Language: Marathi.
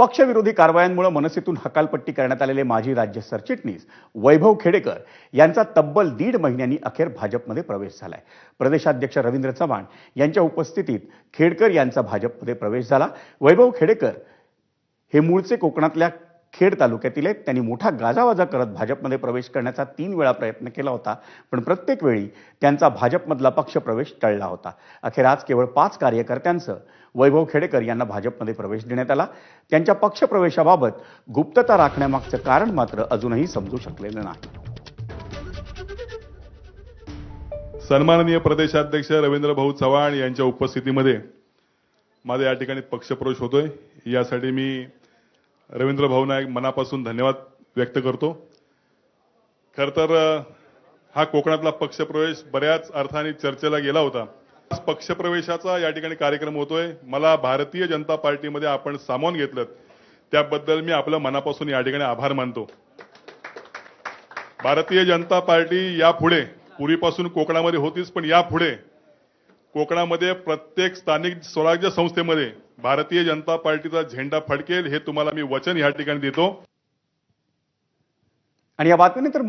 पक्षविरोधी कारवायांमुळे मनसेतून हकालपट्टी करण्यात आलेले माजी राज्य सरचिटणीस वैभव खेडेकर यांचा तब्बल 1.5 महिन्यांनी अखेर भाजपमध्ये प्रवेश झालाय। प्रदेशाध्यक्ष रवींद्र चव्हाण यांच्या उपस्थितीत खेडकर यांचा भाजपमध्ये प्रवेश झाला। वैभव खेडेकर हे मूळचे कोकणातल्या खेड तालुक्यातील आहेत। त्यांनी मोठा गाजावाजा करत भाजपमध्ये प्रवेश करण्याचा 3 वेळा प्रयत्न केला होता, पण प्रत्येक वेळी त्यांचा भाजपमधला पक्षप्रवेश टळला होता। अखेर आज केवळ 5 कार्यकर्त्यांसह वैभव खेडेकर यांना भाजपमध्ये प्रवेश देण्यात आला। त्यांच्या पक्षप्रवेशाबाबत गुप्तता राखण्यामागचं कारण मात्र अजूनही समजू शकलेलं नाही। सन्माननीय प्रदेशाध्यक्ष रवींद्र भाऊ चव्हाण यांच्या उपस्थितीमध्ये माझा या ठिकाणी पक्षप्रवेश होतोय। यासाठी मी रवींद्र भाऊंना मनापासून धन्यवाद व्यक्त करतो। खरं तर हा कोकणातला पक्षप्रवेश बऱ्याच अर्थाने चर्चेला गेला होता। पक्षप्रवेशाचा या ठिकाणी कार्यक्रम होतोय। मला भारतीय जनता पार्टीमध्ये आपण सामावून घेतलं त्याबद्दल मी आपल्या मनापासून या ठिकाणी आभार मानतो। भारतीय जनता पार्टी यापुढे पूर्वीपासून कोकणामध्ये होतीच, पण यापुढे कोकणामध्ये प्रत्येक स्थानिक स्वराज्य संस्थेमध्ये भारतीय जनता पार्टीचा झेंडा फडकेल हे तुम्हाला मी वचन या ठिकाणी देतो। आणि या बातमीनंतर